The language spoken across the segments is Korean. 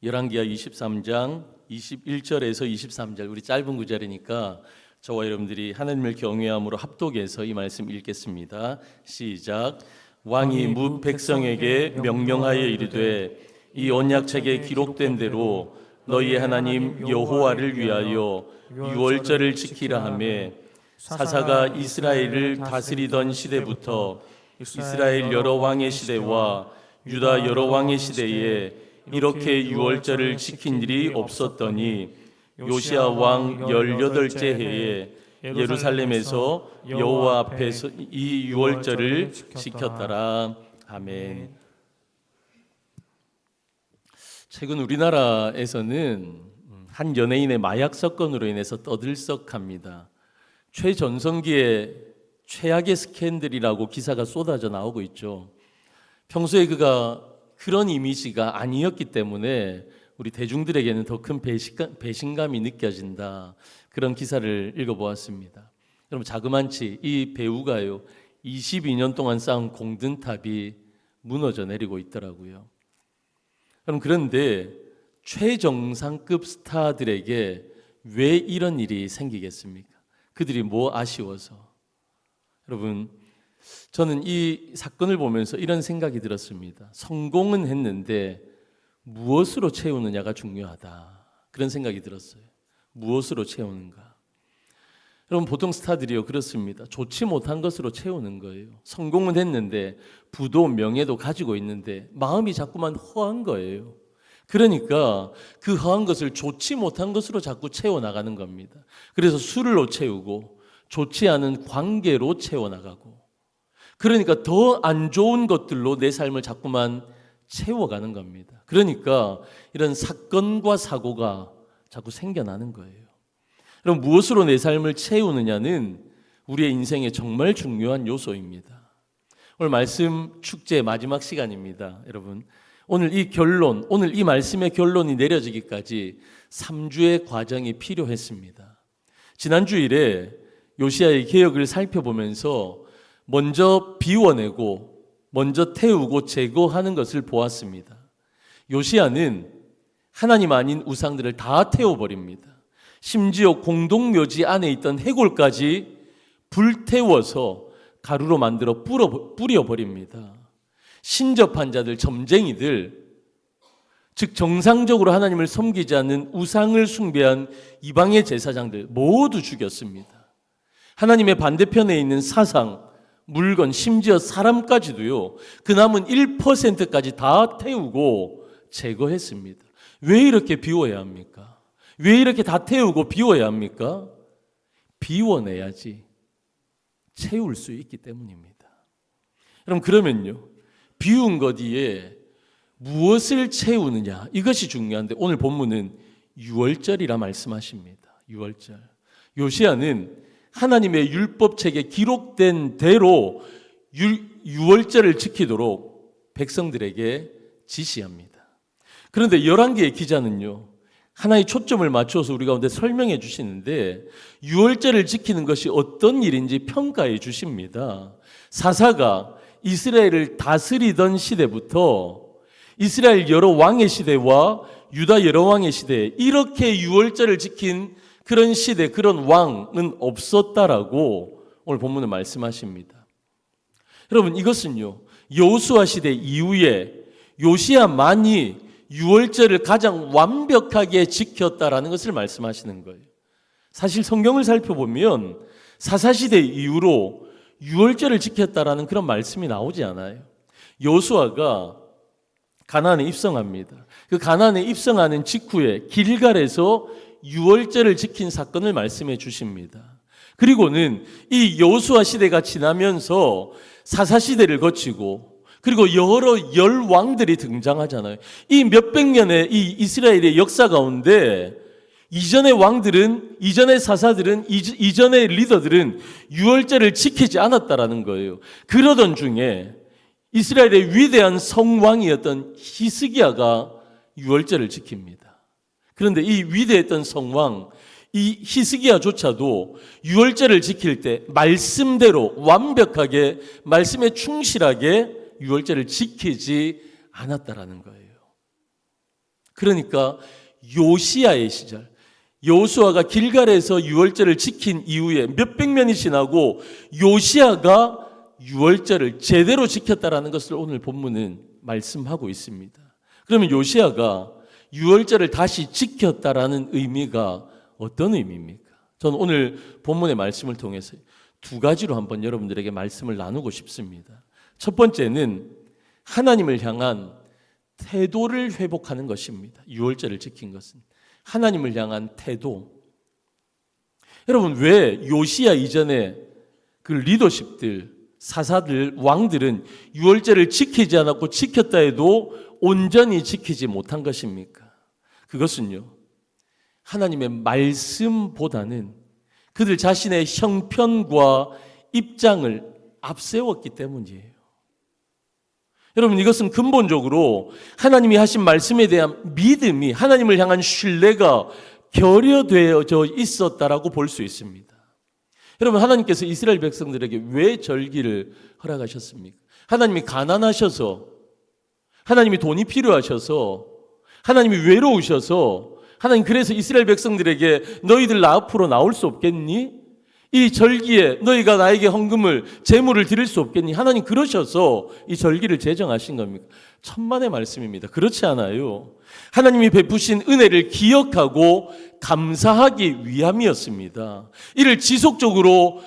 열왕기하 23장 21절에서 23절, 우리 짧은 구절이니까 저와 여러분들이 하나님을 경외함으로 합독해서 이 말씀 읽겠습니다. 시작. 왕이 뭇 백성에게 명령하여 이르되 이 언약책에 기록된 대로 너희 하나님 여호와를 위하여 유월절을 지키라 하며, 사사가 이스라엘을 다스리던 시대부터 이스라엘 여러 왕의 시대와 유다 여러 왕의 시대에 이렇게 유월절을 지킨 일이 없었더니 요시야 왕 18째 해에 예루살렘에서 여호와 앞에서 이 유월절을 지켰더라. 아멘. 최근 우리나라에서는 한 연예인의 마약 사건으로 인해서 떠들썩합니다. 최전성기의 최악의 스캔들이라고 기사가 쏟아져 나오고 있죠. 평소에 그가 그런 이미지가 아니었기 때문에 우리 대중들에게는 더 큰 배신감이 느껴진다. 그런 기사를 읽어보았습니다. 여러분, 자그만치 이 배우가요 22년 동안 쌓은 공든탑이 무너져 내리고 있더라고요. 그런데 최정상급 스타들에게 왜 이런 일이 생기겠습니까? 그들이 뭐 아쉬워서? 여러분, 저는 이 사건을 보면서 이런 생각이 들었습니다. 성공은 했는데 무엇으로 채우느냐가 중요하다. 그런 생각이 들었어요. 무엇으로 채우는가? 여러분, 보통 스타들이요 그렇습니다. 좋지 못한 것으로 채우는 거예요. 성공은 했는데 부도 명예도 가지고 있는데 마음이 자꾸만 허한 거예요. 그러니까 그 허한 것을 좋지 못한 것으로 자꾸 채워나가는 겁니다. 그래서 술로 채우고 좋지 않은 관계로 채워나가고, 그러니까 더 안 좋은 것들로 내 삶을 자꾸만 채워가는 겁니다. 그러니까 이런 사건과 사고가 자꾸 생겨나는 거예요. 그럼 무엇으로 내 삶을 채우느냐는 우리의 인생에 정말 중요한 요소입니다. 오늘 말씀 축제 마지막 시간입니다. 여러분, 오늘 이 말씀의 결론이 내려지기까지 3주의 과정이 필요했습니다. 지난 주일에 요시야의 개혁을 살펴보면서 먼저 비워내고 먼저 태우고 제거하는 것을 보았습니다. 요시야는 하나님 아닌 우상들을 다 태워버립니다. 심지어 공동묘지 안에 있던 해골까지 불태워서 가루로 만들어 뿌려버립니다. 신접한 자들, 점쟁이들, 즉 정상적으로 하나님을 섬기지 않는 우상을 숭배한 이방의 제사장들 모두 죽였습니다. 하나님의 반대편에 있는 사상, 물건, 심지어 사람까지도요, 그 남은 1%까지 다 태우고 제거했습니다. 왜 이렇게 비워야 합니까? 왜 이렇게 다 태우고 비워야 합니까? 비워내야지 채울 수 있기 때문입니다. 그러면요, 비운 것 뒤에 무엇을 채우느냐, 이것이 중요한데 오늘 본문은 유월절이라 말씀하십니다. 유월절. 요시야는 하나님의 율법책에 기록된 대로 유월절을 지키도록 백성들에게 지시합니다. 그런데 열왕기의 기자는요, 하나의 초점을 맞춰서 우리 가운데 설명해 주시는데 유월절을 지키는 것이 어떤 일인지 평가해 주십니다. 사사가 이스라엘을 다스리던 시대부터 이스라엘 여러 왕의 시대와 유다 여러 왕의 시대에 이렇게 유월절을 지킨 그런 시대, 그런 왕은 없었다라고 오늘 본문은 말씀하십니다. 여러분, 이것은요, 여호수아 시대 이후에 요시야만이 유월절을 가장 완벽하게 지켰다라는 것을 말씀하시는 거예요. 사실 성경을 살펴보면 사사시대 이후로 유월절을 지켰다라는 그런 말씀이 나오지 않아요. 여호수아가 가나안에 입성합니다. 그 가나안에 입성하는 직후에 길갈에서 유월절을 지킨 사건을 말씀해 주십니다. 그리고는 이 여호수아 시대가 지나면서 사사 시대를 거치고 그리고 여러 열왕들이 등장하잖아요. 이 몇백 년의 이 이스라엘의 역사 가운데 이전의 왕들은, 이전의 사사들은, 이전의 리더들은 유월절을 지키지 않았다라는 거예요. 그러던 중에 이스라엘의 위대한 성왕이었던 히스기야가 유월절을 지킵니다. 그런데 이 위대했던 성왕, 이 히스기야조차도 유월절을 지킬 때 말씀대로 완벽하게 말씀에 충실하게 유월절을 지키지 않았다라는 거예요. 그러니까 요시야의 시절, 여호수아가 길갈에서 유월절을 지킨 이후에 몇백 년이 지나고 요시야가 유월절을 제대로 지켰다라는 것을 오늘 본문은 말씀하고 있습니다. 그러면 요시야가 유월절을 다시 지켰다라는 의미가 어떤 의미입니까? 저는 오늘 본문의 말씀을 통해서 두 가지로 한번 여러분들에게 말씀을 나누고 싶습니다. 첫 번째는 하나님을 향한 태도를 회복하는 것입니다. 유월절을 지킨 것은 하나님을 향한 태도. 여러분, 왜 요시야 이전에 그 리더십들, 사사들, 왕들은 유월절을 지키지 않았고 지켰다 해도 온전히 지키지 못한 것입니까? 그것은요, 하나님의 말씀보다는 그들 자신의 형편과 입장을 앞세웠기 때문이에요. 여러분, 이것은 근본적으로 하나님이 하신 말씀에 대한 믿음이, 하나님을 향한 신뢰가 결여되어져 있었다라고 볼 수 있습니다. 여러분, 하나님께서 이스라엘 백성들에게 왜 절기를 허락하셨습니까? 하나님이 가난하셔서, 하나님이 돈이 필요하셔서, 하나님이 외로우셔서, 하나님 그래서 이스라엘 백성들에게 너희들 나 앞으로 나올 수 없겠니? 이 절기에 너희가 나에게 헌금을, 제물을 드릴 수 없겠니? 하나님 그러셔서 이 절기를 제정하신 겁니까? 천만의 말씀입니다. 그렇지 않아요. 하나님이 베푸신 은혜를 기억하고 감사하기 위함이었습니다. 이를 지속적으로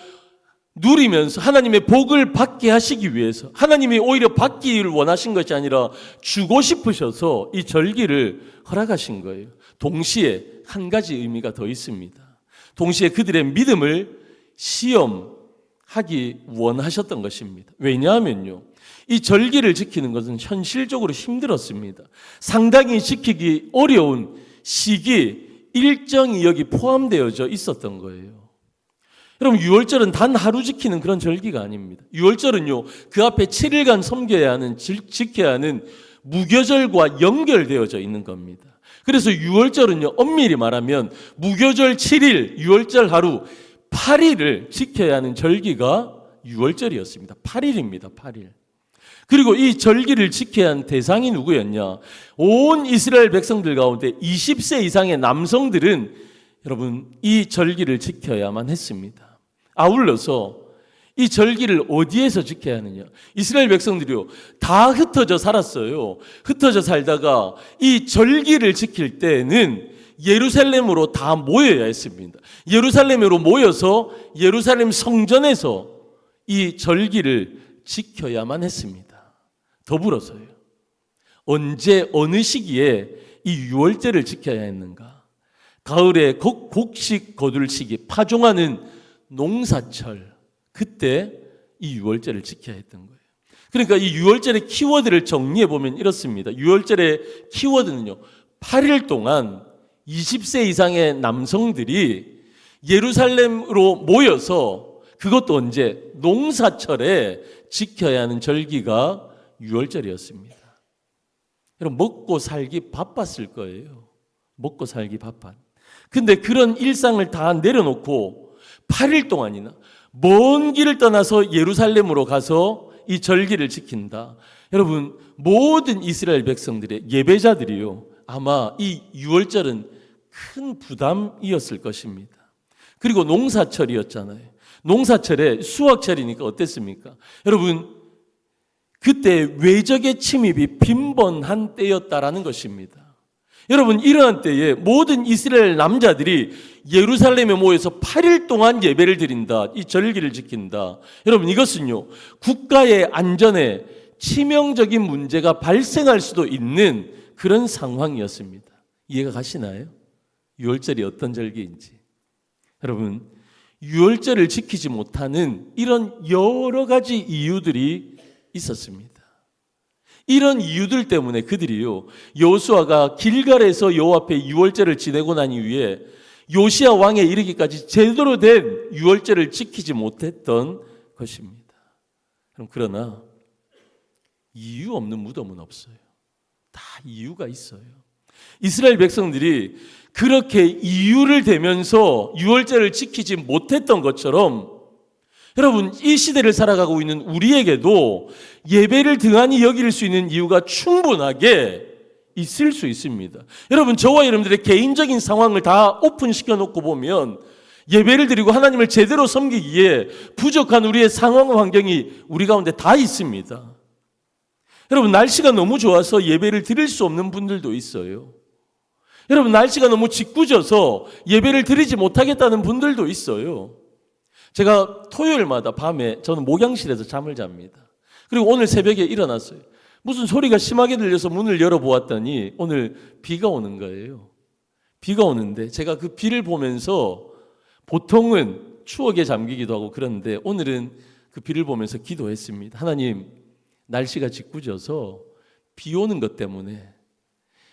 누리면서 하나님의 복을 받게 하시기 위해서, 하나님이 오히려 받기를 원하신 것이 아니라 주고 싶으셔서 이 절기를 허락하신 거예요. 동시에 한 가지 의미가 더 있습니다. 동시에 그들의 믿음을 시험하기 원하셨던 것입니다. 왜냐하면요, 이 절기를 지키는 것은 현실적으로 힘들었습니다. 상당히 지키기 어려운 시기, 일정이 여기 포함되어져 있었던 거예요. 여러분, 유월절은 단 하루 지키는 그런 절기가 아닙니다. 유월절은요, 그 앞에 7일간 섬겨야 하는, 지켜야 하는 무교절과 연결되어져 있는 겁니다. 그래서 유월절은요, 엄밀히 말하면 무교절 7일, 유월절 하루 8일을 지켜야 하는 절기가 유월절이었습니다. 8일입니다. 8일. 그리고 이 절기를 지켜야 한 대상이 누구였냐? 온 이스라엘 백성들 가운데 20세 이상의 남성들은 여러분 이 절기를 지켜야만 했습니다. 아울러서 이 절기를 어디에서 지켜야 하느냐? 이스라엘 백성들이요, 다 흩어져 살았어요. 흩어져 살다가 이 절기를 지킬 때는 예루살렘으로 다 모여야 했습니다. 예루살렘으로 모여서 예루살렘 성전에서 이 절기를 지켜야만 했습니다. 더불어서요, 언제 어느 시기에 이 유월절을 지켜야 했는가? 가을에 곡식 거둘 시기, 파종하는 농사철, 그때 이 유월절을 지켜야 했던 거예요. 그러니까 이 유월절의 키워드를 정리해 보면 이렇습니다. 유월절의 키워드는요, 8일 동안 20세 이상의 남성들이 예루살렘으로 모여서, 그것도 언제? 농사철에 지켜야 하는 절기가 유월절이었습니다. 여러분, 먹고 살기 바빴을 거예요. 먹고 살기 바빴. 근데 그런 일상을 다 내려놓고 8일 동안이나 먼 길을 떠나서 예루살렘으로 가서 이 절기를 지킨다. 여러분, 모든 이스라엘 백성들의 예배자들이요, 아마 이 유월절은 큰 부담이었을 것입니다. 그리고 농사철이었잖아요. 농사철에 수확철이니까 어땠습니까? 여러분, 그때 외적의 침입이 빈번한 때였다라는 것입니다. 여러분, 이러한 때에 모든 이스라엘 남자들이 예루살렘에 모여서 8일 동안 예배를 드린다. 이 절기를 지킨다. 여러분, 이것은요, 국가의 안전에 치명적인 문제가 발생할 수도 있는 그런 상황이었습니다. 이해가 가시나요? 유월절이 어떤 절기인지. 여러분, 유월절을 지키지 못하는 이런 여러 가지 이유들이 있었습니다. 이런 이유들 때문에 그들이요, 여호수아가 길갈에서 여호와 앞에 유월절을 지내고 난 이후에 요시야 왕에 이르기까지 제대로 된 유월절을 지키지 못했던 것입니다. 그러나 이유 없는 무덤은 없어요. 다 이유가 있어요. 이스라엘 백성들이 그렇게 이유를 대면서 유월절을 지키지 못했던 것처럼, 여러분, 이 시대를 살아가고 있는 우리에게도 예배를 등한히 여길 수 있는 이유가 충분하게 있을 수 있습니다. 여러분, 저와 여러분들의 개인적인 상황을 다 오픈시켜 놓고 보면 예배를 드리고 하나님을 제대로 섬기기에 부족한 우리의 상황 환경이 우리 가운데 다 있습니다. 여러분, 날씨가 너무 좋아서 예배를 드릴 수 없는 분들도 있어요. 여러분, 날씨가 너무 짓궂어서 예배를 드리지 못하겠다는 분들도 있어요. 제가 토요일마다 밤에 저는 목양실에서 잠을 잡니다. 그리고 오늘 새벽에 일어났어요. 무슨 소리가 심하게 들려서 문을 열어보았더니 오늘 비가 오는 거예요. 비가 오는데 제가 그 비를 보면서 보통은 추억에 잠기기도 하고 그런데 오늘은 그 비를 보면서 기도했습니다. 하나님, 날씨가 짓궂어서 비 오는 것 때문에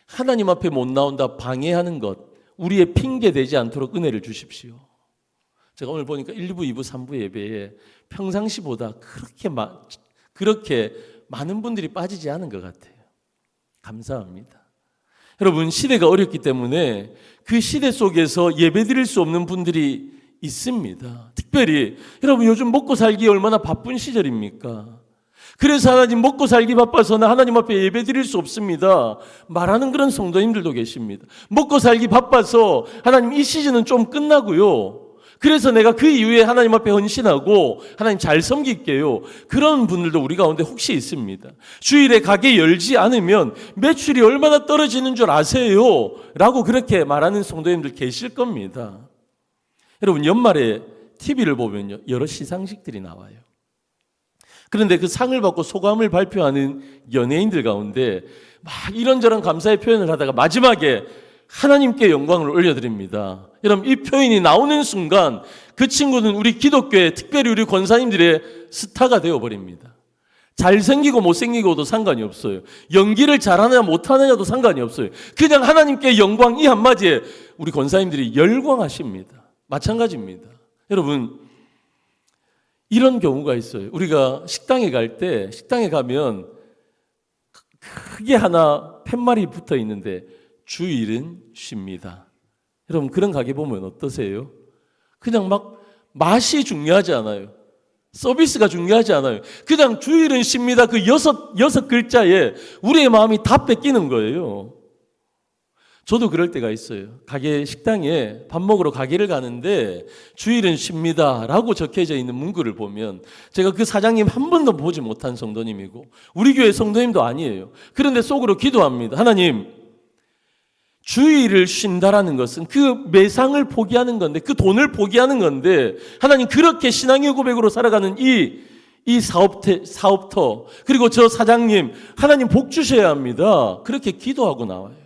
하나님 앞에 못 나온다 방해하는 것, 우리의 핑계 되지 않도록 은혜를 주십시오. 제가 오늘 보니까 1부, 2부, 3부 예배에 평상시보다 그렇게 많은 분들이 빠지지 않은 것 같아요. 감사합니다. 여러분, 시대가 어렵기 때문에 그 시대 속에서 예배드릴 수 없는 분들이 있습니다. 특별히 여러분, 요즘 먹고 살기 얼마나 바쁜 시절입니까? 그래서 하나님, 먹고 살기 바빠서는 하나님 앞에 예배드릴 수 없습니다 말하는 그런 성도님들도 계십니다. 먹고 살기 바빠서 하나님, 이 시즌은 좀 끝나고요, 그래서 내가 그 이후에 하나님 앞에 헌신하고 하나님 잘 섬길게요, 그런 분들도 우리 가운데 혹시 있습니다. 주일에 가게 열지 않으면 매출이 얼마나 떨어지는 줄 아세요? 라고 그렇게 말하는 성도님들 계실 겁니다. 여러분, 연말에 TV를 보면요, 여러 시상식들이 나와요. 그런데 그 상을 받고 소감을 발표하는 연예인들 가운데 막 이런저런 감사의 표현을 하다가 마지막에 하나님께 영광을 올려드립니다. 여러분, 이 표현이 나오는 순간 그 친구는 우리 기독교의, 특별히 우리 권사님들의 스타가 되어버립니다. 잘생기고 못생기고도 상관이 없어요. 연기를 잘하느냐 못하느냐도 상관이 없어요. 그냥 하나님께 영광, 이 한마디에 우리 권사님들이 열광하십니다. 마찬가지입니다. 여러분, 이런 경우가 있어요. 우리가 식당에 갈 때, 식당에 가면 크게 하나 팻말이 붙어 있는데 주일은 쉽니다. 여러분, 그런 가게 보면 어떠세요? 그냥 막 맛이 중요하지 않아요. 서비스가 중요하지 않아요. 그냥 주일은 쉽니다. 그 여섯 글자에 우리의 마음이 다 뺏기는 거예요. 저도 그럴 때가 있어요. 가게, 식당에 밥 먹으러 가게를 가는데 주일은 쉽니다 라고 적혀져 있는 문구를 보면 제가 그 사장님 한 번도 보지 못한 성도님이고 우리 교회 성도님도 아니에요. 그런데 속으로 기도합니다. 하나님, 주일을 쉰다라는 것은 그 매상을 포기하는 건데, 그 돈을 포기하는 건데, 하나님, 그렇게 신앙의 고백으로 살아가는 이 사업터, 그리고 저 사장님, 하나님 복 주셔야 합니다. 그렇게 기도하고 나와요.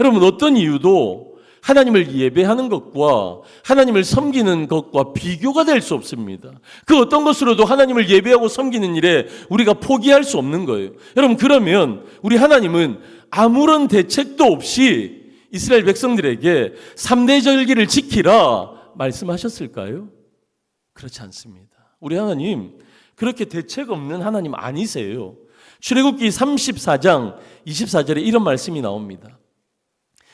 여러분, 어떤 이유도 하나님을 예배하는 것과 하나님을 섬기는 것과 비교가 될 수 없습니다. 그 어떤 것으로도 하나님을 예배하고 섬기는 일에 우리가 포기할 수 없는 거예요. 여러분, 그러면 우리 하나님은 아무런 대책도 없이 이스라엘 백성들에게 3대 절기를 지키라 말씀하셨을까요? 그렇지 않습니다. 우리 하나님 그렇게 대책 없는 하나님 아니세요. 출애굽기 34장 24절에 이런 말씀이 나옵니다.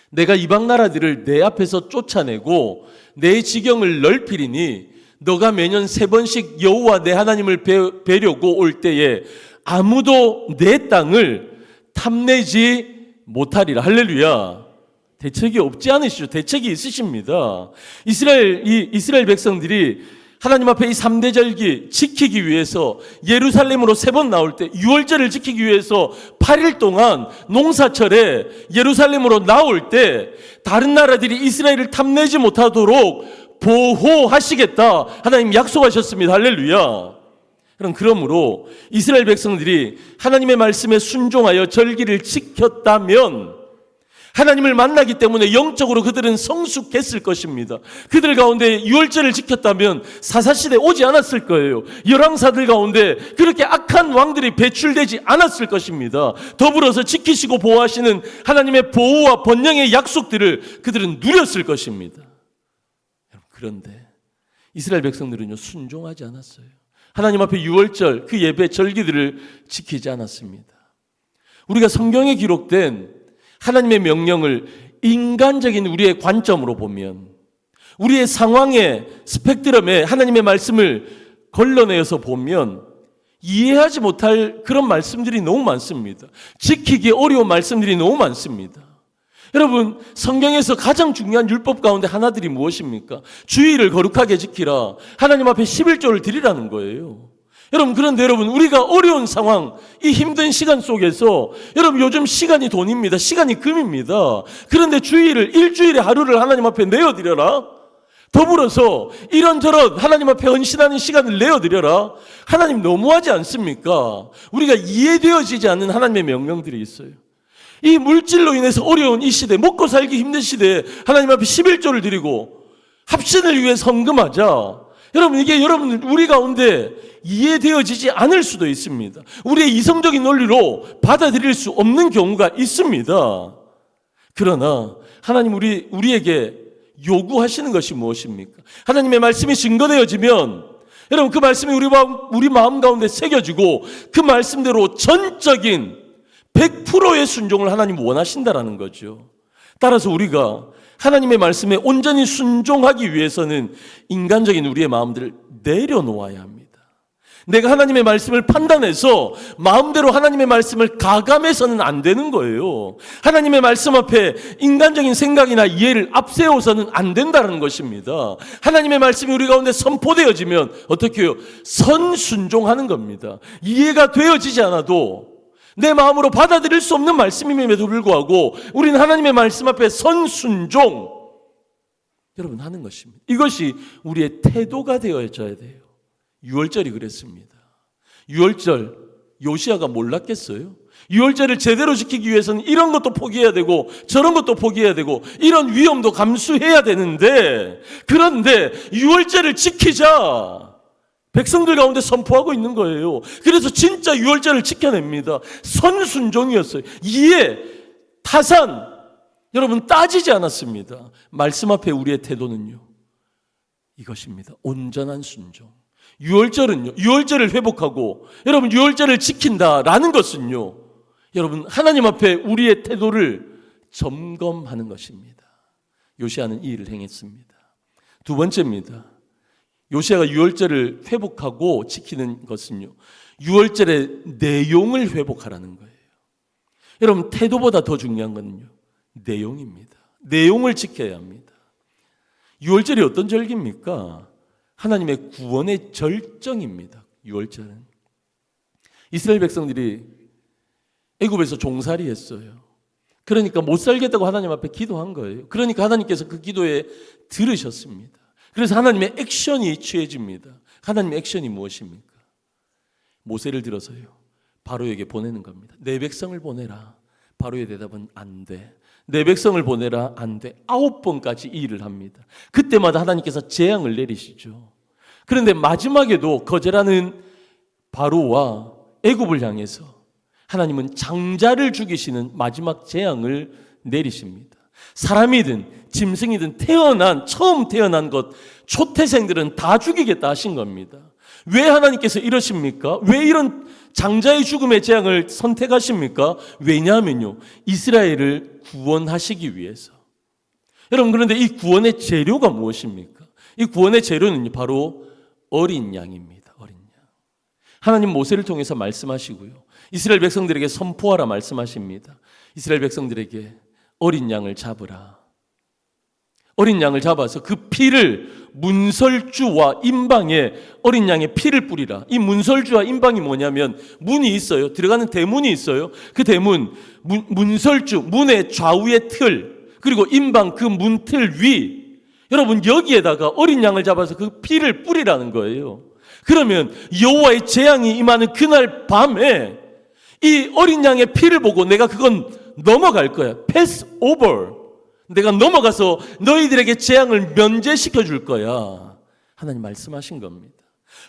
내가 이방 나라들을 내 앞에서 쫓아내고 내 지경을 넓히리니 너가 매년 3번씩 여호와 내 하나님을 뵈려고 올 때에 아무도 내 땅을 탐내지 못하리라. 할렐루야. 대책이 없지 않으시죠? 대책이 있으십니다. 이스라엘 백성들이 하나님 앞에 이 3대 절기 지키기 위해서 예루살렘으로 3번 나올 때, 유월절을 지키기 위해서 8일 동안 농사철에 예루살렘으로 나올 때 다른 나라들이 이스라엘을 탐내지 못하도록 보호하시겠다 하나님 약속하셨습니다. 할렐루야. 그러므로 이스라엘 백성들이 하나님의 말씀에 순종하여 절기를 지켰다면 하나님을 만나기 때문에 영적으로 그들은 성숙했을 것입니다. 그들 가운데 유월절을 지켰다면 사사시대 오지 않았을 거예요. 열왕사들 가운데 그렇게 악한 왕들이 배출되지 않았을 것입니다. 더불어서 지키시고 보호하시는 하나님의 보호와 번영의 약속들을 그들은 누렸을 것입니다. 그런데 이스라엘 백성들은요, 순종하지 않았어요. 하나님 앞에 유월절 그 예배 절기들을 지키지 않았습니다. 우리가 성경에 기록된 하나님의 명령을 인간적인 우리의 관점으로 보면, 우리의 상황의 스펙트럼에 하나님의 말씀을 걸러내어서 보면 이해하지 못할 그런 말씀들이 너무 많습니다. 지키기 어려운 말씀들이 너무 많습니다. 여러분, 성경에서 가장 중요한 율법 가운데 하나들이 무엇입니까? 주의를 거룩하게 지키라. 하나님 앞에 11조를 드리라는 거예요. 여러분, 그런데 여러분, 우리가 어려운 상황, 이 힘든 시간 속에서 여러분, 요즘 시간이 돈입니다. 시간이 금입니다. 그런데 주의를 일주일에 하루를 하나님 앞에 내어드려라. 더불어서 이런저런 하나님 앞에 헌신하는 시간을 내어드려라. 하나님 너무하지 않습니까? 우리가 이해되어지지 않는 하나님의 명령들이 있어요. 이 물질로 인해서 어려운 이 시대, 먹고 살기 힘든 시대에 하나님 앞에 11조를 드리고 합신을 위해 헌금하자. 여러분, 이게 여러분 우리 가운데 이해되어지지 않을 수도 있습니다. 우리의 이성적인 논리로 받아들일 수 없는 경우가 있습니다. 그러나 하나님 우리에게 요구하시는 것이 무엇입니까? 하나님의 말씀이 증거되어지면 여러분 그 말씀이 우리 마음 가운데 새겨지고 그 말씀대로 전적인 100%의 순종을 하나님 원하신다라는 거죠. 따라서 우리가 하나님의 말씀에 온전히 순종하기 위해서는 인간적인 우리의 마음들을 내려놓아야 합니다. 내가 하나님의 말씀을 판단해서 마음대로 하나님의 말씀을 가감해서는 안 되는 거예요. 하나님의 말씀 앞에 인간적인 생각이나 이해를 앞세워서는 안 된다는 것입니다. 하나님의 말씀이 우리 가운데 선포되어지면 어떻게 해요? 선순종하는 겁니다. 이해가 되어지지 않아도 내 마음으로 받아들일 수 없는 말씀임에도 불구하고 우리는 하나님의 말씀 앞에 선순종 여러분 하는 것입니다. 이것이 우리의 태도가 되어져야 돼요. 6월절이 그랬습니다. 6월절 요시야가 몰랐겠어요? 6월절을 제대로 지키기 위해서는 이런 것도 포기해야 되고 저런 것도 포기해야 되고 이런 위험도 감수해야 되는데 그런데 6월절을 지키자 백성들 가운데 선포하고 있는 거예요. 그래서 진짜 6월절을 지켜냅니다. 선순종이었어요. 이해, 타산 여러분 따지지 않았습니다. 말씀 앞에 우리의 태도는요 이것입니다. 온전한 순종. 6월절은요 6월절을 회복하고 여러분 6월절을 지킨다라는 것은요 여러분 하나님 앞에 우리의 태도를 점검하는 것입니다. 요시야는 이 일을 행했습니다. 두 번째입니다. 요시야가 6월절을 회복하고 지키는 것은요 6월절의 내용을 회복하라는 거예요. 여러분 태도보다 더 중요한 것은요 내용입니다. 내용을 지켜야 합니다. 6월절이 어떤 절기입니까? 하나님의 구원의 절정입니다. 6월절은 이스라엘 백성들이 애굽에서 종살이 했어요. 그러니까 못 살겠다고 하나님 앞에 기도한 거예요. 그러니까 하나님께서 그 기도에 들으셨습니다. 그래서 하나님의 액션이 취해집니다. 하나님의 액션이 무엇입니까? 모세를 들어서요 바로에게 보내는 겁니다. 내 백성을 보내라. 바로의 대답은 안 돼. 내 백성을 보내라. 안 돼. 9번까지 이 일을 합니다. 그때마다 하나님께서 재앙을 내리시죠. 그런데 마지막에도 거절하는 바로와 애굽을 향해서 하나님은 장자를 죽이시는 마지막 재앙을 내리십니다. 사람이든 짐승이든 처음 태어난 것 초태생들은 다 죽이겠다 하신 겁니다. 왜 하나님께서 이러십니까? 왜 이런 장자의 죽음의 재앙을 선택하십니까? 왜냐하면요 이스라엘을 구원하시기 위해서. 여러분 그런데 이 구원의 재료가 무엇입니까? 이 구원의 재료는 바로 어린 양입니다. 어린 양. 하나님 모세를 통해서 말씀하시고요 이스라엘 백성들에게 선포하라 말씀하십니다. 이스라엘 백성들에게 어린 양을 잡으라. 어린 양을 잡아서 그 피를 문설주와 임방에 어린 양의 피를 뿌리라. 이 문설주와 임방이 뭐냐면 문이 있어요. 들어가는 대문이 있어요. 그 대문, 문설주, 문의 좌우의 틀, 그리고 임방 그 문틀 위. 여러분 여기에다가 어린 양을 잡아서 그 피를 뿌리라는 거예요. 그러면 여호와의 재앙이 임하는 그날 밤에 이 어린 양의 피를 보고 내가 그건 넘어갈 거야. 패스 오버. 내가 넘어가서 너희들에게 재앙을 면제시켜 줄 거야. 하나님 말씀하신 겁니다.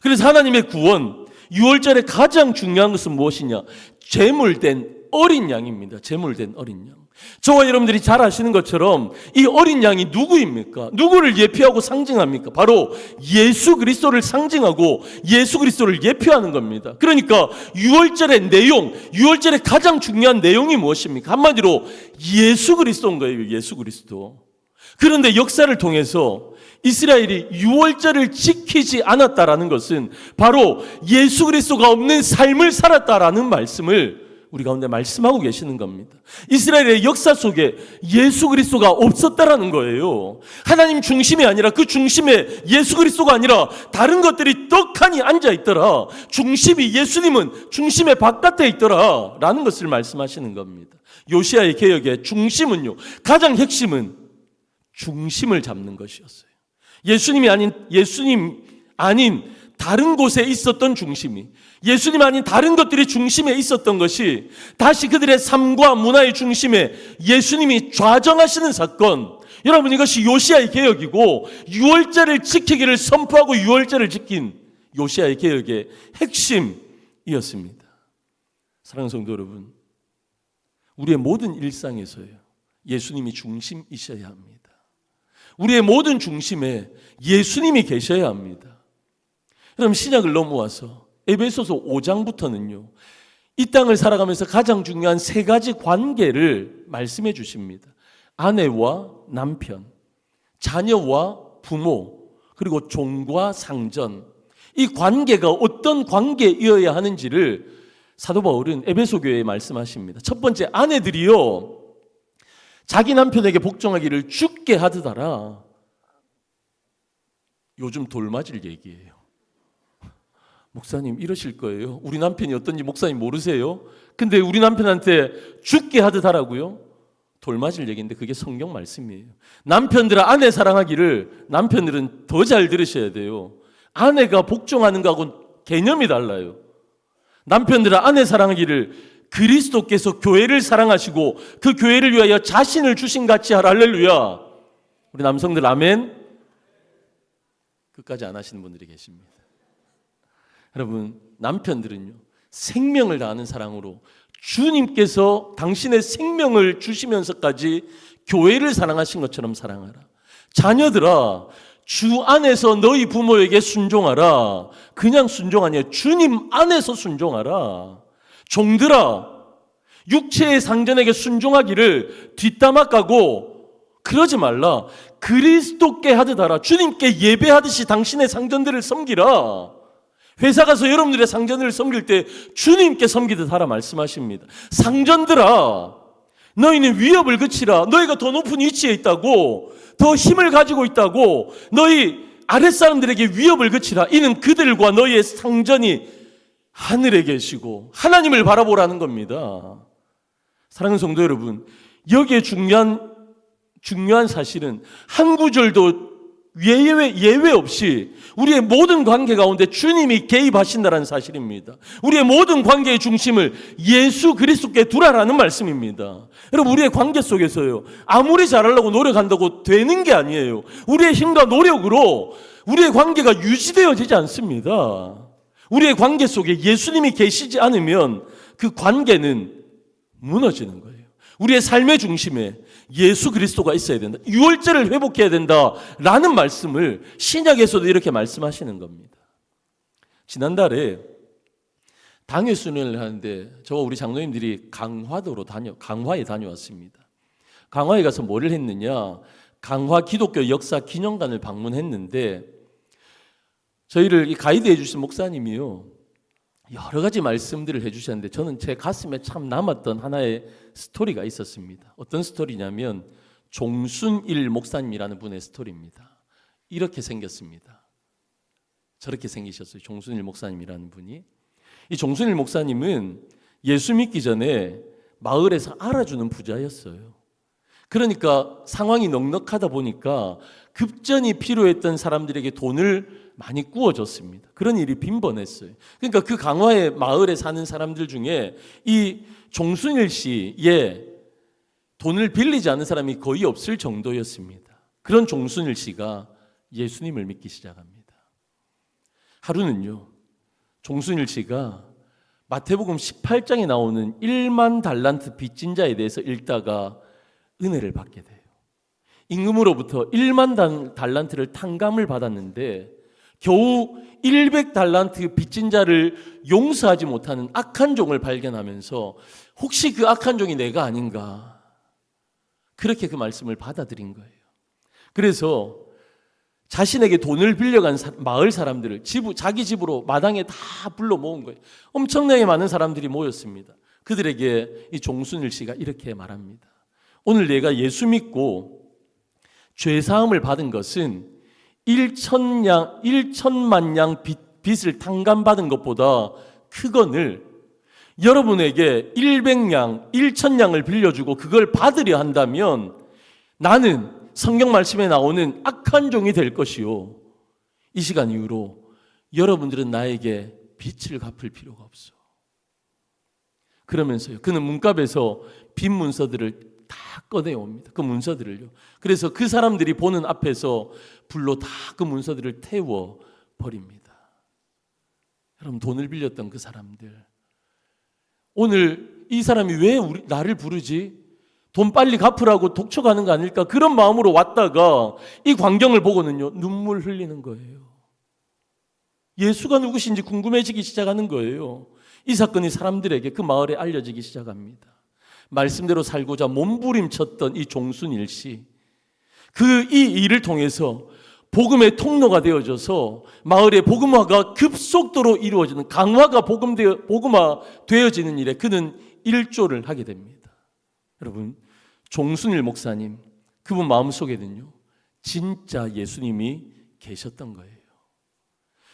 그래서 하나님의 구원, 6월절에 가장 중요한 것은 무엇이냐? 제물된 어린 양입니다. 제물된 어린 양. 저와 여러분들이 잘 아시는 것처럼 이 어린 양이 누구입니까? 누구를 예표하고 상징합니까? 바로 예수 그리스도를 상징하고 예수 그리스도를 예표하는 겁니다. 그러니까 6월절의 내용, 6월절의 가장 중요한 내용이 무엇입니까? 한마디로 예수 그리스도인 거예요. 예수 그리스도. 그런데 역사를 통해서 이스라엘이 유월절을 지키지 않았다라는 것은 바로 예수 그리스도가 없는 삶을 살았다라는 말씀을 우리 가운데 말씀하고 계시는 겁니다. 이스라엘의 역사 속에 예수 그리스도가 없었다라는 거예요. 하나님 중심이 아니라 그 중심에 예수 그리스도가 아니라 다른 것들이 떡하니 앉아 있더라. 중심이 예수님은 중심의 바깥에 있더라 라는 것을 말씀하시는 겁니다. 요시야의 개혁의 중심은요, 가장 핵심은 중심을 잡는 것이었어요. 예수님 아닌 다른 곳에 있었던 중심이, 예수님 아닌 다른 것들이 중심에 있었던 것이 다시 그들의 삶과 문화의 중심에 예수님이 좌정하시는 사건, 여러분 이것이 요시야의 개혁이고 유월절을 지키기를 선포하고 유월절을 지킨 요시야의 개혁의 핵심이었습니다. 사랑하는 성도 여러분, 우리의 모든 일상에서요, 예수님이 중심이셔야 합니다. 우리의 모든 중심에 예수님이 계셔야 합니다. 그럼 신약을 넘어와서 에베소서 5장부터는요, 이 땅을 살아가면서 가장 중요한 세 가지 관계를 말씀해 주십니다. 아내와 남편, 자녀와 부모, 그리고 종과 상전. 이 관계가 어떤 관계이어야 하는지를 사도 바울은 에베소 교회에 말씀하십니다. 첫 번째, 아내들이요, 자기 남편에게 복종하기를 죽게 하듯하라. 요즘 돌맞을 얘기예요. 목사님 이러실 거예요? 우리 남편이 어떤지 목사님 모르세요? 근데 우리 남편한테 죽게 하듯 하라고요? 돌맞을 얘기인데 그게 성경 말씀이에요. 남편들아 아내 사랑하기를, 남편들은 더 잘 들으셔야 돼요. 아내가 복종하는 거하고 개념이 달라요. 남편들아 아내 사랑하기를 그리스도께서 교회를 사랑하시고 그 교회를 위하여 자신을 주신 같이 하라. 할렐루야. 우리 남성들 아멘. 끝까지 안 하시는 분들이 계십니다. 여러분, 남편들은요, 생명을 다하는 사랑으로 주님께서 당신의 생명을 주시면서까지 교회를 사랑하신 것처럼 사랑하라. 자녀들아, 주 안에서 너희 부모에게 순종하라. 그냥 순종 아니에요. 주님 안에서 순종하라. 종들아, 육체의 상전에게 순종하기를 뒷담화 까고 그러지 말라. 그리스도께 하듯 하라. 주님께 예배하듯이 당신의 상전들을 섬기라. 회사 가서 여러분들의 상전들을 섬길 때 주님께 섬기듯 하라 말씀하십니다. 상전들아, 너희는 위협을 그치라. 너희가 더 높은 위치에 있다고, 더 힘을 가지고 있다고, 너희 아랫사람들에게 위협을 그치라. 이는 그들과 너희의 상전이 하늘에 계시고 하나님을 바라보라는 겁니다. 사랑하는 성도 여러분, 여기에 중요한 사실은 한 구절도 예외 없이 우리의 모든 관계 가운데 주님이 개입하신다는 사실입니다. 우리의 모든 관계의 중심을 예수 그리스도께 두라라는 말씀입니다. 여러분, 우리의 관계 속에서요, 아무리 잘하려고 노력한다고 되는 게 아니에요. 우리의 힘과 노력으로 우리의 관계가 유지되어지지 않습니다. 우리의 관계 속에 예수님이 계시지 않으면 그 관계는 무너지는 거예요. 우리의 삶의 중심에 예수 그리스도가 있어야 된다. 유월절을 회복해야 된다라는 말씀을 신약에서도 이렇게 말씀하시는 겁니다. 지난달에 당회 수련을 하는데 저와 우리 장로님들이 강화에 다녀왔습니다. 강화에 가서 뭐를 했느냐? 강화 기독교 역사 기념관을 방문했는데 저희를 가이드 해주신 목사님이요, 여러 가지 말씀들을 해주셨는데 저는 제 가슴에 참 남았던 하나의 스토리가 있었습니다. 어떤 스토리냐면 종순일 목사님이라는 분의 스토리입니다. 이렇게 생겼습니다. 저렇게 생기셨어요. 종순일 목사님이라는 분이. 이 종순일 목사님은 예수 믿기 전에 마을에서 알아주는 부자였어요. 그러니까 상황이 넉넉하다 보니까 급전이 필요했던 사람들에게 돈을 많이 구워줬습니다. 그런 일이 빈번했어요. 그러니까 그 강화의 마을에 사는 사람들 중에 이 종순일 씨의 돈을 빌리지 않는 사람이 거의 없을 정도였습니다. 그런 종순일 씨가 예수님을 믿기 시작합니다. 하루는요, 종순일 씨가 마태복음 18장에 나오는 1만 달란트 빚진 자에 대해서 읽다가 은혜를 받게 돼요. 임금으로부터 1만 달란트를 탕감을 받았는데 겨우 100달란트 빚진 자를 용서하지 못하는 악한 종을 발견하면서 혹시 그 악한 종이 내가 아닌가, 그렇게 그 말씀을 받아들인 거예요. 그래서 자신에게 돈을 빌려간 마을 사람들을 자기 집으로 마당에 다 불러 모은 거예요. 엄청나게 많은 사람들이 모였습니다. 그들에게 이 종순일 씨가 이렇게 말합니다. 오늘 내가 예수 믿고 죄사함을 받은 것은 1천만 양 빚을 탕감받은 것보다 크거늘 여러분에게 100양, 1000양을 빌려주고 그걸 받으려 한다면 나는 성경 말씀에 나오는 악한 종이 될 것이요. 이 시간 이후로 여러분들은 나에게 빚을 갚을 필요가 없어. 그러면서요, 그는 문갑에서 빈 문서들을 다 꺼내옵니다. 그 문서들을요. 그래서 그 사람들이 보는 앞에서 불로 다 그 문서들을 태워 버립니다. 여러분, 돈을 빌렸던 그 사람들, 오늘 이 사람이 왜 나를 부르지? 돈 빨리 갚으라고 독촉하는 거 아닐까? 그런 마음으로 왔다가 이 광경을 보고는요, 눈물 흘리는 거예요. 예수가 누구신지 궁금해지기 시작하는 거예요. 이 사건이 사람들에게 그 마을에 알려지기 시작합니다. 말씀대로 살고자 몸부림쳤던 이 종순일 씨, 이 일을 통해서 복음의 통로가 되어져서 마을의 복음화가 급속도로 이루어지는, 강화가 복음화 되어지는 일에 그는 일조를 하게 됩니다. 여러분, 종순일 목사님, 그분 마음속에는요, 진짜 예수님이 계셨던 거예요.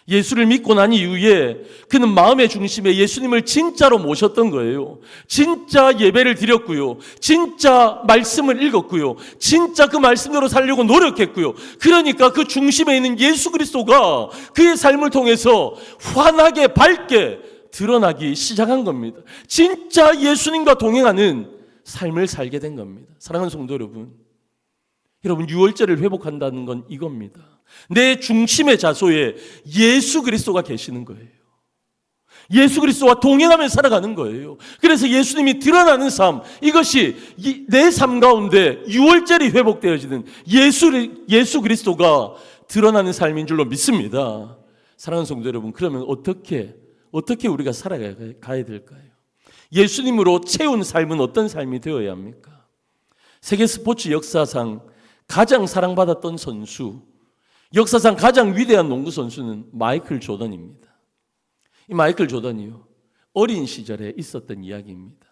예수를 믿고 난 이후에 그는 마음의 중심에 예수님을 진짜로 모셨던 거예요. 진짜 예배를 드렸고요, 진짜 말씀을 읽었고요, 진짜 그 말씀대로 살려고 노력했고요. 그러니까 그 중심에 있는 예수 그리스도가 그의 삶을 통해서 환하게 밝게 드러나기 시작한 겁니다. 진짜 예수님과 동행하는 삶을 살게 된 겁니다. 사랑하는 성도 여러분, 유월절을 회복한다는 건 이겁니다. 내 중심의 자소에 예수 그리스도가 계시는 거예요. 예수 그리스도와 동행하며 살아가는 거예요. 그래서 예수님이 드러나는 삶, 이것이 내 삶 가운데 유월절이 회복되어지는 예수 그리스도가 드러나는 삶인 줄로 믿습니다. 사랑하는 성도 여러분, 그러면 어떻게 우리가 살아가야 될까요? 예수님으로 채운 삶은 어떤 삶이 되어야 합니까? 세계 스포츠 역사상 가장 사랑받았던 선수, 역사상 가장 위대한 농구 선수는 마이클 조던입니다. 이 마이클 조던이요, 어린 시절에 있었던 이야기입니다.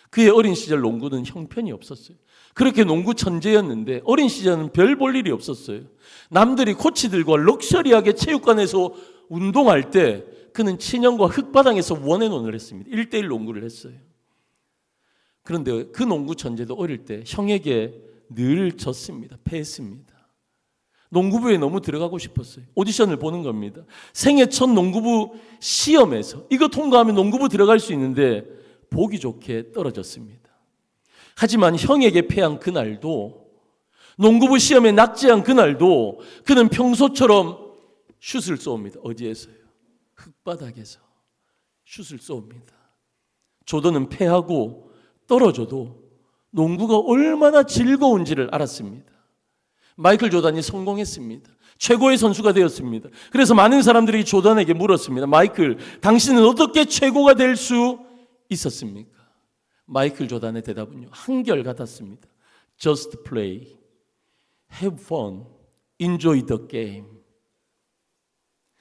그의 어린 시절 농구는 형편이 없었어요. 그렇게 농구 천재였는데 어린 시절은 별 볼 일이 없었어요. 남들이 코치들과 럭셔리하게 체육관에서 운동할 때 그는 친형과 흙바닥에서 원앤원을 했습니다. 1대1 농구를 했어요. 그런데 그 농구 천재도 어릴 때 형에게 늘 졌습니다. 패했습니다. 농구부에 너무 들어가고 싶었어요. 오디션을 보는 겁니다. 생애 첫 농구부 시험에서 이거 통과하면 농구부 들어갈 수 있는데 보기 좋게 떨어졌습니다. 하지만 형에게 패한 그날도, 농구부 시험에 낙제한 그날도 그는 평소처럼 슛을 쏩니다. 어디에서요? 흙바닥에서 슛을 쏩니다. 조던은 패하고 떨어져도 농구가 얼마나 즐거운지를 알았습니다. 마이클 조던이 성공했습니다. 최고의 선수가 되었습니다. 그래서 많은 사람들이 조던에게 물었습니다. 마이클, 당신은 어떻게 최고가 될 수 있었습니까? 마이클 조던의 대답은요, 한결같았습니다. Just play, have fun, enjoy the game.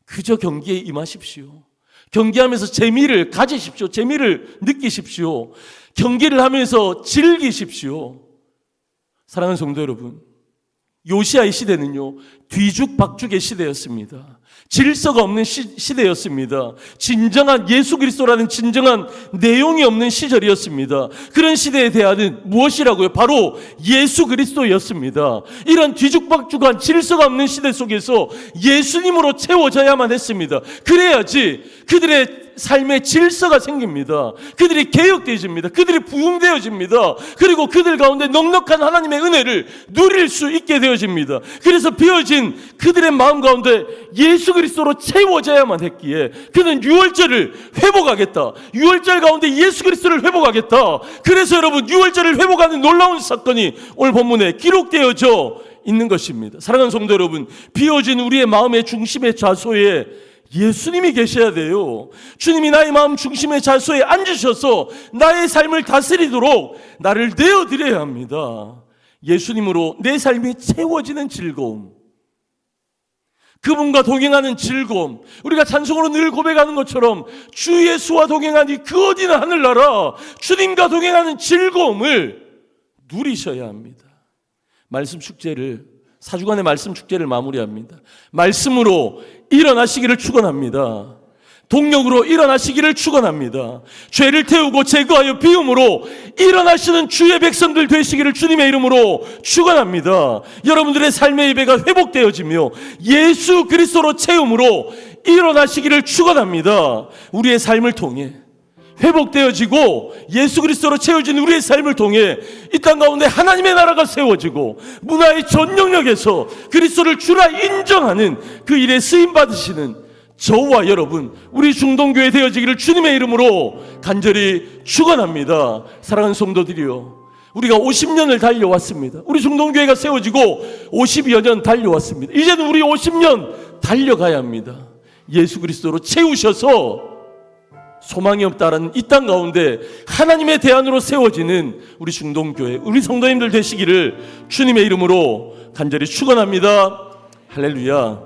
그저 경기에 임하십시오. 경기하면서 재미를 가지십시오. 재미를 느끼십시오. 경기를 하면서 즐기십시오. 사랑하는 성도 여러분, 요시아의 시대는요, 뒤죽박죽의 시대였습니다. 질서가 없는 시대였습니다. 진정한 예수 그리스도라는 진정한 내용이 없는 시절이었습니다. 그런 시대의 대안은 무엇이라고요? 바로 예수 그리스도였습니다. 이런 뒤죽박죽한 질서가 없는 시대 속에서 예수님으로 채워져야만 했습니다. 그래야지 그들의 삶의 질서가 생깁니다. 그들이 개혁되어집니다. 그들이 부흥되어집니다. 그리고 그들 가운데 넉넉한 하나님의 은혜를 누릴 수 있게 되어집니다. 그래서 비어진 그들의 마음 가운데 예수 그리스도로 채워져야만 했기에 그는 유월절을 회복하겠다. 유월절 가운데 예수 그리스도를 회복하겠다. 그래서 여러분, 유월절을 회복하는 놀라운 사건이 오늘 본문에 기록되어져 있는 것입니다. 사랑하는 성도 여러분, 비어진 우리의 마음의 중심의 좌소에 예수님이 계셔야 돼요. 주님이 나의 마음 중심의 좌소에 앉으셔서 나의 삶을 다스리도록 나를 내어드려야 합니다. 예수님으로 내 삶이 채워지는 즐거움, 그분과 동행하는 즐거움, 우리가 찬송으로 늘 고백하는 것처럼 주 예수와 동행하니 그 어디나 하늘나라, 주님과 동행하는 즐거움을 누리셔야 합니다. 말씀 축제를, 4주간의 말씀 축제를 마무리합니다. 말씀으로 일어나시기를 축원합니다. 동력으로 일어나시기를 축원합니다. 죄를 태우고 제거하여 비움으로 일어나시는 주의 백성들 되시기를 주님의 이름으로 축원합니다. 여러분들의 삶의 예배가 회복되어지며 예수 그리스도로 채움으로 일어나시기를 축원합니다. 우리의 삶을 통해 회복되어지고 예수 그리스도로 채워진 우리의 삶을 통해 이 땅 가운데 하나님의 나라가 세워지고 문화의 전 영역에서 그리스도를 주라 인정하는 그 일에 쓰임받으시는 저와 여러분, 우리 중동교회 되어지기를 주님의 이름으로 간절히 축원합니다. 사랑하는 성도들이요, 우리가 50년을 달려왔습니다. 우리 중동교회가 세워지고 50여 년 달려왔습니다. 이제는 우리 50년 달려가야 합니다. 예수 그리스도로 채우셔서 소망이 없다라는 이 땅 가운데 하나님의 대안으로 세워지는 우리 중동교회, 우리 성도님들 되시기를 주님의 이름으로 간절히 축원합니다. 할렐루야.